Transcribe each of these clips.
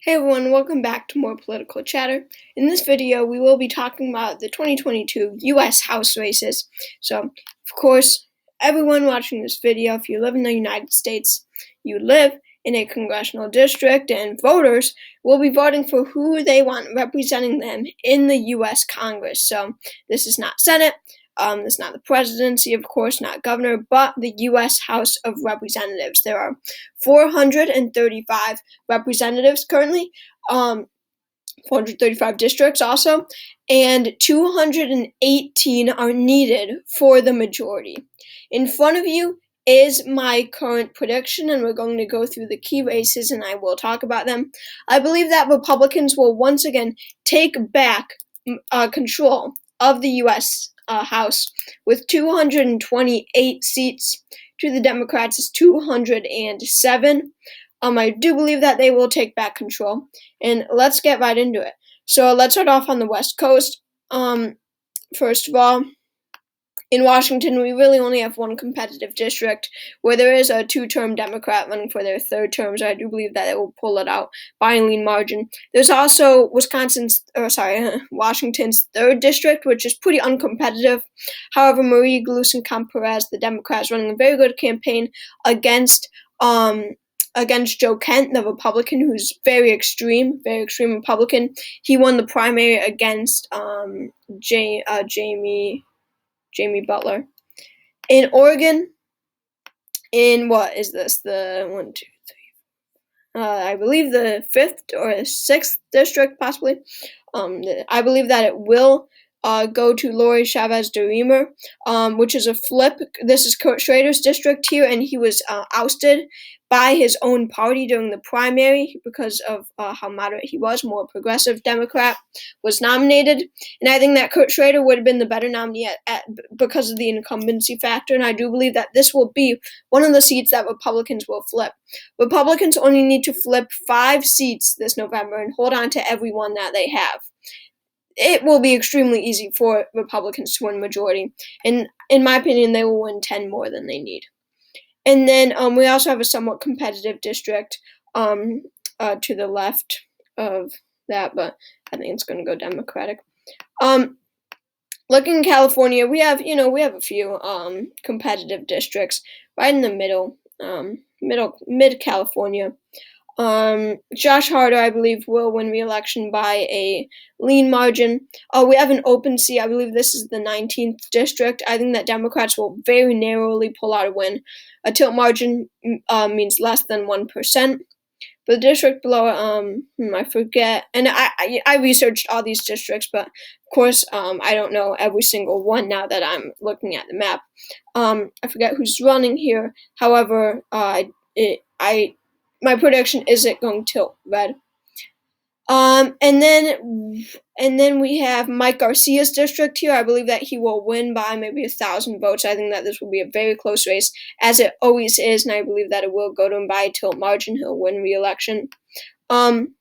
Hey everyone, welcome back to more political chatter. In this video, we will be talking about the 2022 US House races. So, of course, everyone watching this video, if you live in the United States, you live in a congressional district, and voters will be voting for who they want representing them in the US Congress. So, this is not Senate. This is not the presidency, of course, not governor, but the U.S. House of Representatives. There are 435 representatives currently, 435 districts also, and 218 are needed for the majority. In front of you is my current prediction, and we're going to go through the key races, and I will talk about them. I believe that Republicans will once again take back control of the U.S. House with 228 seats. To the Democrats is 207. I do believe that they will take back control, and let's get right into it. So let's start off on the West Coast. First of all, in Washington, we really only have one competitive district where there is a two-term Democrat running for their third term, so I do believe that it will pull it out by a lean margin. There's also Washington's third district, which is pretty uncompetitive. However, Marie Gluesenkamp-Perez, the Democrat, is running a very good campaign against Joe Kent, the Republican, who's very extreme Republican. He won the primary against Jamie Butler. In Oregon, in what is this? The 1, 2, 3. I believe the 5th or 6th district, possibly. I believe that it will go to Lori Chavez DeRemer, which is a flip. This is Kurt Schrader's district here, and he was ousted by his own party during the primary because of how moderate he was. More progressive Democrat was nominated, and I think that Kurt Schrader would have been the better nominee because of the incumbency factor, and I do believe that this will be one of the seats that Republicans will flip. Republicans only need to flip 5 seats this November and hold on to every one that they have. It will be extremely easy for Republicans to win majority, and in my opinion, they will win 10 more than they need. And then we also have a somewhat competitive district to the left of that, but I think it's going to go Democratic. Looking in California, we have a few competitive districts right in the middle, mid California. Josh Harder, I believe, will win re-election by a lean margin. We have an open seat. I believe this is the 19th district. I think that Democrats will very narrowly pull out a win. A tilt margin means less than 1%. The district below, I forget. And I researched all these districts, but of course, I don't know every single one now that I'm looking at the map. I forget who's running here. However, my prediction is it going to tilt red. And then we have Mike Garcia's district here. I believe that he will win by maybe 1,000 votes. I think that this will be a very close race, as it always is, and I believe that it will go to him by a tilt margin. He'll win re-election. Young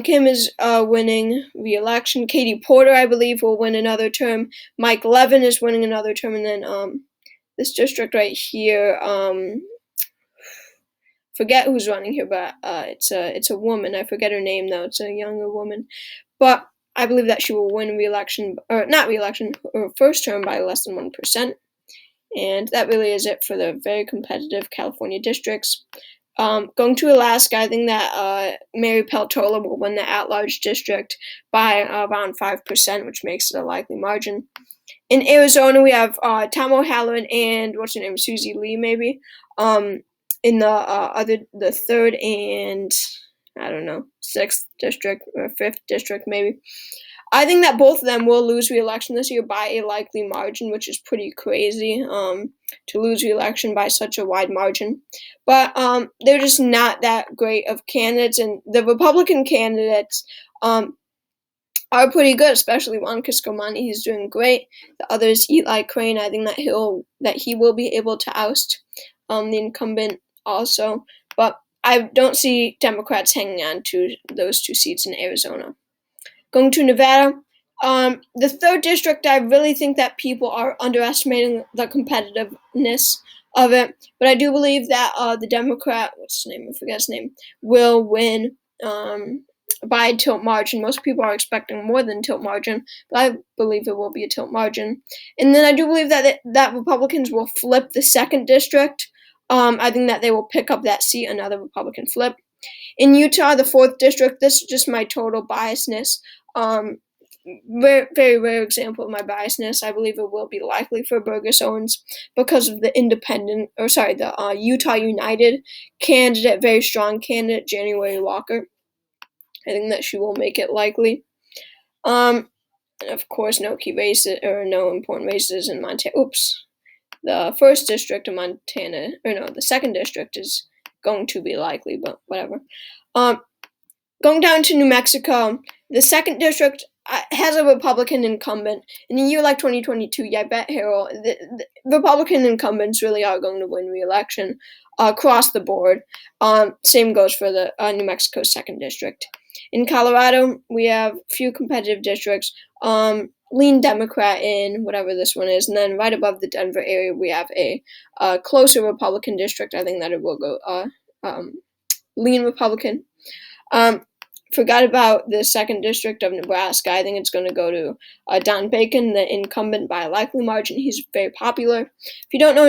Kim is winning re-election. Katie Porter, I believe, will win another term. Mike Levin is winning another term, and then this district right here, forget who's running here, but it's a woman. I forget her name though. It's a younger woman, but I believe that she will win re-election, or not re-election, or first term by less than 1%. And that really is it for the very competitive California districts. Going to Alaska, I think that Mary Peltola will win the at-large district by around 5%, which makes it a likely margin. In Arizona, we have Tom O'Halloran and Susie Lee, maybe. In the 3rd and, I don't know, 6th district or 5th district maybe. I think that both of them will lose re-election this year by a likely margin, which is pretty crazy to lose re-election by such a wide margin. But they're just not that great of candidates, and the Republican candidates are pretty good, especially Juan Kiscomani. He's doing great. The others, Eli Crane, I think that he will be able to oust the incumbent also, but I don't see Democrats hanging on to those 2 seats in Arizona. Going to Nevada, The third district, I really think that people are underestimating the competitiveness of it, but I do believe that the Democrat, what's his name? I forget his name, will win by a tilt margin. Most people are expecting more than tilt margin, but I believe it will be a tilt margin. And then I do believe that Republicans will flip the second district. I think that they will pick up that seat, another Republican flip. In Utah, the fourth district, this is just my total biasness. Very, very rare example of my biasness. I believe it will be likely for Burgess Owens because of the Utah United candidate, very strong candidate, January Walker. I think that she will make it likely. And of course, no key races or no important races in Montana. The first district of Montana, the second district is going to be likely, but whatever. Going down to New Mexico, the second district has a Republican incumbent. In a year like 2022, I bet Harold, the Republican incumbents really are going to win re-election across the board. Same goes for the New Mexico second district. In Colorado, we have a few competitive districts. Lean Democrat in whatever this one is, and then right above the Denver area, we have a closer Republican district. I think that it will go lean Republican. Forgot about the second district of Nebraska. I think it's going to go to Don Bacon, the incumbent, by a likely margin. He's very popular. If you don't know,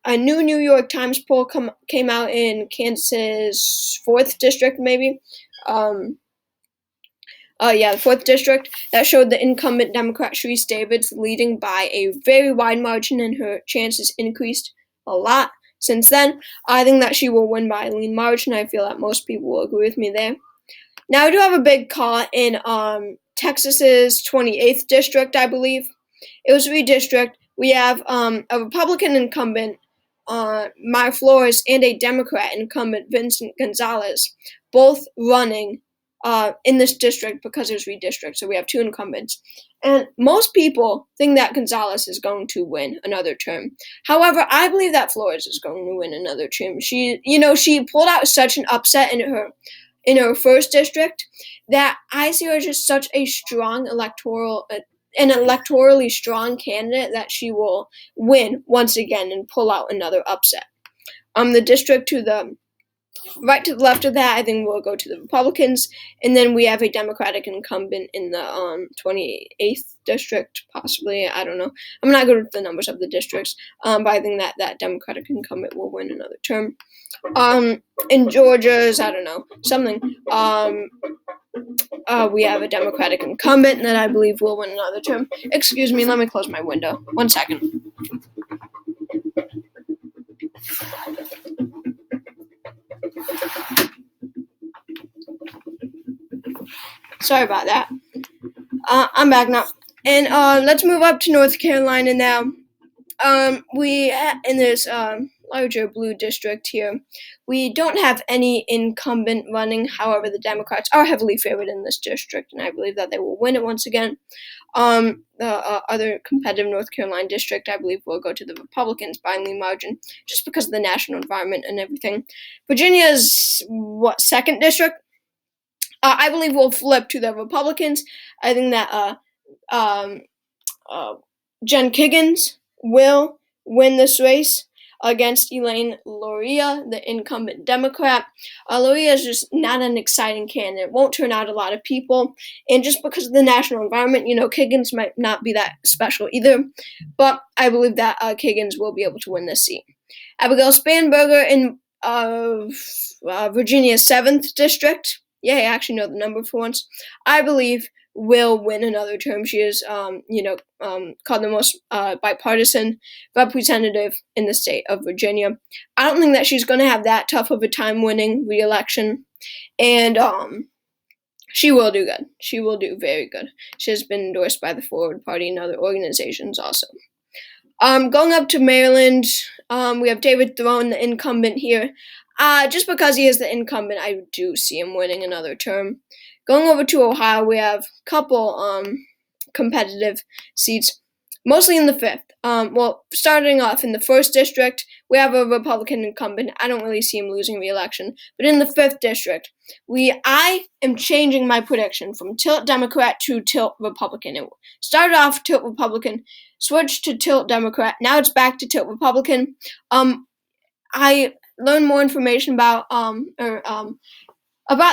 a new New York Times poll came out in Kansas' 4th district, maybe. The 4th district, that showed the incumbent Democrat Sharice Davids leading by a very wide margin, and her chances increased a lot since then. I think that she will win by a lean margin. I feel that most people will agree with me there. Now, I do have a big call in Texas's 28th district, I believe. It was redistrict. We have a Republican incumbent, Maya Flores, and a Democrat incumbent, Vincent Gonzalez, both running in this district because it was redistrict. So we have two incumbents. And most people think that Gonzalez is going to win another term. However, I believe that Flores is going to win another term. She pulled out such an upset in her first district that I see her as just such a strong electorally strong candidate that she will win once again and pull out another upset. The district to the right to the left of that, I think we'll go to the Republicans, and then we have a Democratic incumbent in the 28th district, possibly. I don't know. I'm not good with the numbers of the districts, but I think that Democratic incumbent will win another term. In Georgia's, I don't know, something. We have a Democratic incumbent that I believe will win another term. Excuse me, let me close my window. 1 second. Sorry about that. I'm back now. And let's move up to North Carolina now. In this larger blue district here, we don't have any incumbent running. However, the Democrats are heavily favored in this district, and I believe that they will win it once again. The other competitive North Carolina district, I believe, will go to the Republicans by a lean margin, just because of the national environment and everything. Virginia's, second district? I believe will flip to the Republicans. I think that Jen Kiggans will win this race against Elaine Luria, the incumbent Democrat. Luria is just not an exciting candidate, won't turn out a lot of people, and just because of the national environment, Kiggans might not be that special either, but I believe that Kiggans will be able to win this seat. Abigail Spanberger in Virginia's 7th district, I actually know the number for once, I believe will win another term. She is, called the most bipartisan representative in the state of Virginia. I don't think that she's going to have that tough of a time winning re-election, and she will do good. She will do very good. She has been endorsed by the Forward Party and other organizations also. Going up to Maryland, we have David Throne, the incumbent here. Just because he is the incumbent, I do see him winning another term. Going over to Ohio, we have a couple competitive seats. mostly in the 5th. Well, starting off in the 1st district, we have a Republican incumbent. I don't really see him losing re-election. But in the 5th district, I am changing my prediction from tilt Democrat to tilt Republican. It started off tilt Republican, switched to tilt Democrat. Now it's back to tilt Republican. I learned more information about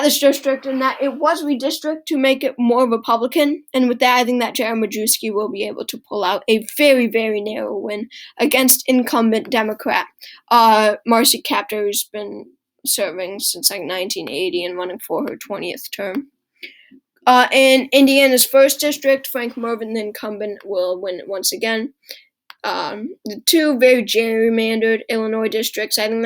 this district, and that it was redistricted to make it more Republican. And with that, I think that Jared Majewski will be able to pull out a very, very narrow win against incumbent Democrat Marcy Kaptur, who's been serving since like 1980 and running for her 20th term. In Indiana's 1st district, Frank Mervyn, the incumbent, will win once again. The two very gerrymandered Illinois districts, I think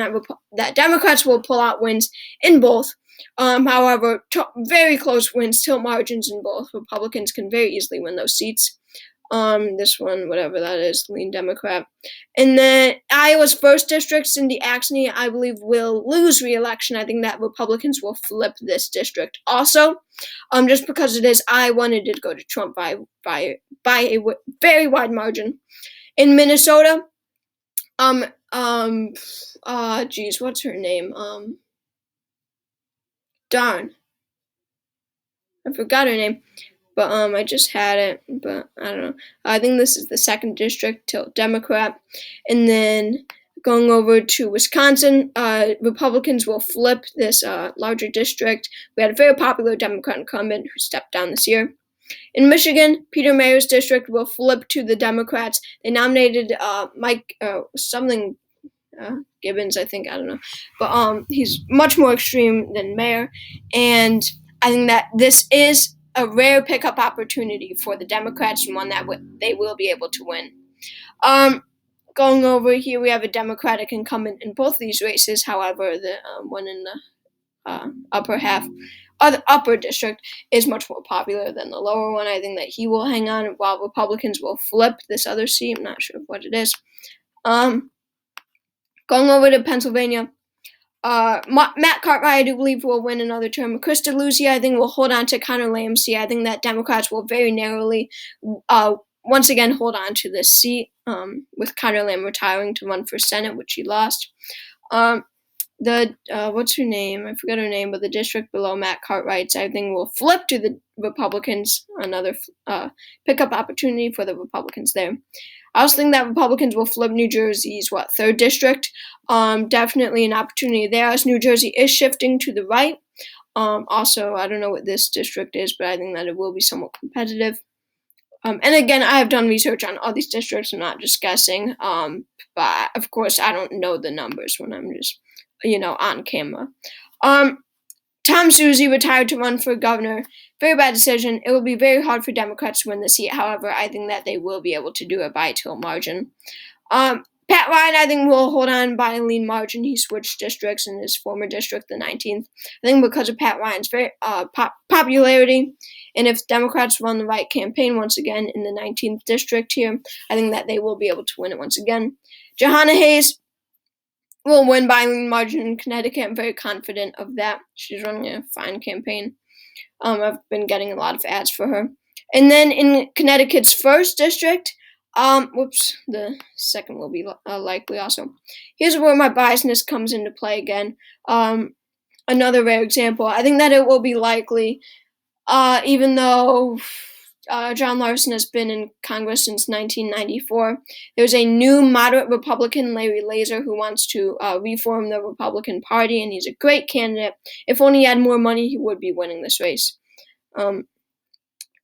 that Democrats will pull out wins in both. However, very close wins, tilt margins in both. Republicans can very easily win those seats. This one, whatever that is, lean Democrat. And then Iowa's 1st district, Cindy Axne, I believe, will lose re-election. I think that Republicans will flip this district also, just because it is Iowa and it did go to Trump by a very wide margin. In Minnesota, what's her name? Darn. I forgot her name, but I just had it, but I don't know. I think this is the 2nd district, tilt Democrat. And then going over to Wisconsin, Republicans will flip this larger district. We had a very popular Democrat incumbent who stepped down this year. In Michigan, Peter Mayer's district will flip to the Democrats. They nominated Mike Gibbons, I think, I don't know. But he's much more extreme than Mayer. And I think that this is a rare pickup opportunity for the Democrats and one that they will be able to win. Going over here, we have a Democratic incumbent in both these races. However, the one in the upper district is much more popular than the lower one. I think that he will hang on while Republicans will flip this other seat. I'm not sure what it is. Going over to Pennsylvania, Matt Cartwright, I do believe, will win another term. Krista Lucey, I think, will hold on to Connor Lamsey. I think that Democrats will very narrowly once again hold on to this seat, with Connor Lamb retiring to run for Senate, which he lost. What's her name? I forget her name, but the district below Matt Cartwright's, I think, will flip to the Republicans. Another pickup opportunity for the Republicans there. I also think that Republicans will flip New Jersey's 3rd district. Definitely an opportunity there, as New Jersey is shifting to the right. Also, I don't know what this district is, but I think that it will be somewhat competitive. And again, I have done research on all these districts. I'm not just guessing. But of course, I don't know the numbers when I'm just, on camera. Tom Suozzi retired to run for governor. Very bad decision. It will be very hard for Democrats to win the seat. However, I think that they will be able to do it by a tilt margin. Pat Ryan, I think, will hold on by a lean margin. He switched districts in his former district, the 19th. I think because of Pat Ryan's very popularity, and if Democrats run the right campaign once again in the 19th district here, I think that they will be able to win it once again. Jahana Hayes will win by a lean margin in Connecticut. I'm very confident of that. She's running a fine campaign. I've been getting a lot of ads for her. And then in Connecticut's 1st district, the 2nd will be likely also. Here's where my biasness comes into play again. Another rare example. I think that it will be likely, even though John Larson has been in Congress since 1994. There's a new moderate Republican, Larry Laser, who wants to reform the Republican Party, and he's a great candidate. If only he had more money, he would be winning this race.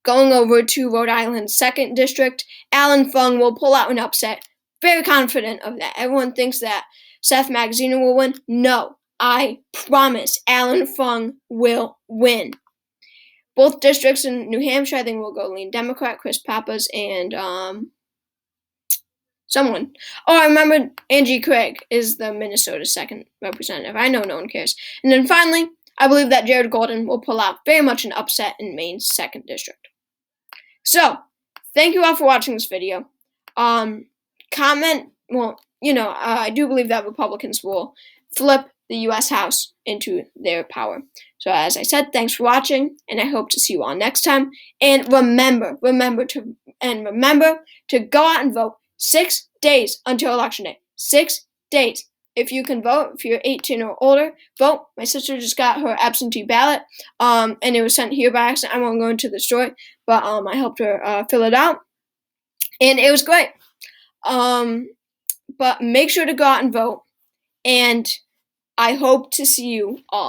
Going over to Rhode Island's 2nd district, Alan Fung will pull out an upset. Very confident of that. Everyone thinks that Seth Magaziner will win. No, I promise Alan Fung will win. Both districts in New Hampshire, I think, will go lean Democrat, Chris Pappas, and someone. Oh, I remember Angie Craig is the Minnesota 2nd representative. I know no one cares. And then finally, I believe that Jared Golden will pull out very much an upset in Maine's 2nd district. So, thank you all for watching this video. Comment, I do believe that Republicans will flip the U.S. House into their power. So as I said, thanks for watching, and I hope to see you all next time. And remember to go out and vote. 6 days until Election Day. 6 days. If you can vote, if you're 18 or older, vote. My sister just got her absentee ballot, and it was sent here by accident. I won't go into the story, but I helped her fill it out, and it was great. But make sure to go out and vote, and I hope to see you all.